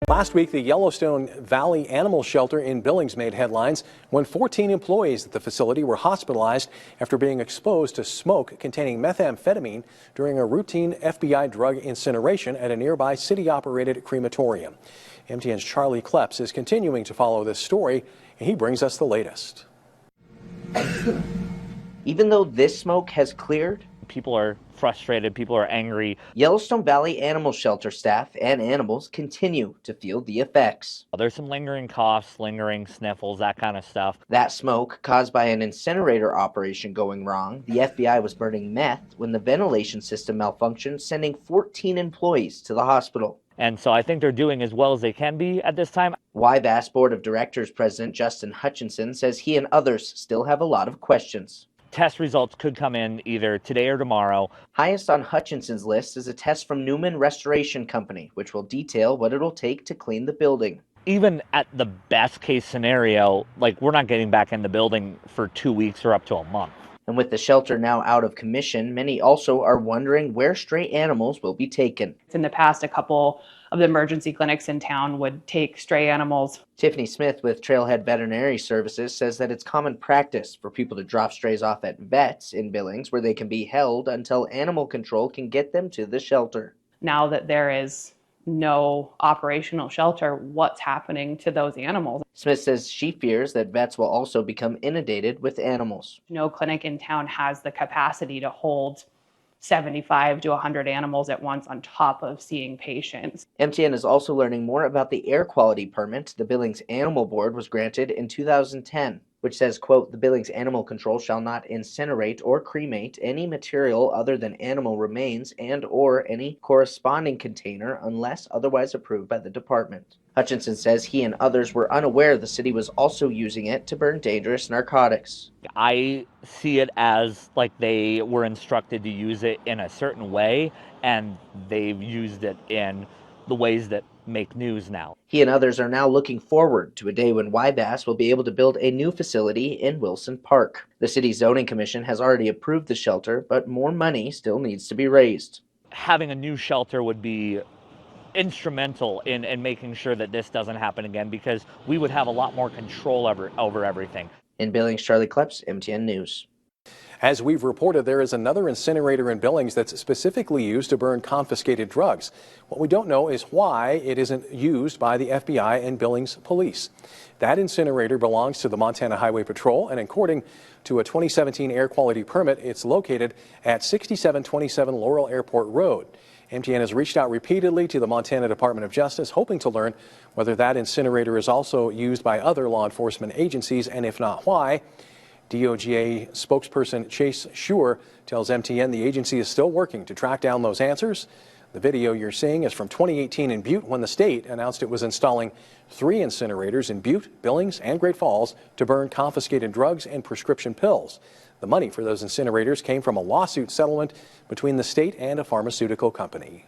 Last week, the Yellowstone Valley Animal Shelter in Billings made headlines when 14 employees at the facility were hospitalized after being exposed to smoke containing methamphetamine during a routine FBI drug incineration at a nearby city-operated crematorium. MTN's Charlie Kleps is continuing to follow this story, and he brings us the latest. Even though this smoke has cleared, people are frustrated, people are angry. Yellowstone Valley Animal Shelter staff and animals continue to feel the effects. There's some lingering coughs, lingering sniffles, that kind of stuff. That smoke caused by an incinerator operation going wrong. The FBI was burning meth when the ventilation system malfunctioned, sending 14 employees to the hospital. And so I think they're doing as well as they can be at this time. YVAS Board of Directors President Justin Hutchinson says he and others still have a lot of questions. Test results could come in either today or tomorrow. Highest on Hutchinson's list is a test from Newman Restoration Company, which will detail what it'll take to clean the building. Even at the best case scenario, we're not getting back in the building for 2 weeks or up to a month. And with the shelter now out of commission, many also are wondering where stray animals will be taken. In the past, a couple of the emergency clinics in town would take stray animals. Tiffany Smith with Trailhead Veterinary Services says that it's common practice for people to drop strays off at vets in Billings where they can be held until animal control can get them to the shelter. Now that there is no operational shelter, what's happening to those animals? Smith says she fears that vets will also become inundated with animals. No clinic in town has the capacity to hold 75 to 100 animals at once on top of seeing patients. MTN is also learning more about the air quality permit the Billings Animal Board was granted in 2010, which says, quote, the Billings Animal Control shall not incinerate or cremate any material other than animal remains and or any corresponding container unless otherwise approved by the department. Hutchinson says he and others were unaware the city was also using it to burn dangerous narcotics. I see it as they were instructed to use it in a certain way, and they've used it in the ways that make news now. He and others are now looking forward to a day when YVAS will be able to build a new facility in Wilson Park. The city zoning commission has already approved the shelter, but more money still needs to be raised. Having a new shelter would be instrumental in making sure that this doesn't happen again, because we would have a lot more control over everything. In Billings, Charlie Kleps, MTN News. As we've reported, there is another incinerator in Billings that's specifically used to burn confiscated drugs. What we don't know is why it isn't used by the FBI and Billings police. That incinerator belongs to the Montana Highway Patrol, and according to a 2017 air quality permit, it's located at 6727 Laurel Airport Road. MTN has reached out repeatedly to the Montana Department of Justice, hoping to learn whether that incinerator is also used by other law enforcement agencies, and if not, why. DOJ spokesperson Chase Schur tells MTN the agency is still working to track down those answers. The video you're seeing is from 2018 in Butte, when the state announced it was installing 3 incinerators in Butte, Billings, and Great Falls to burn confiscated drugs and prescription pills. The money for those incinerators came from a lawsuit settlement between the state and a pharmaceutical company.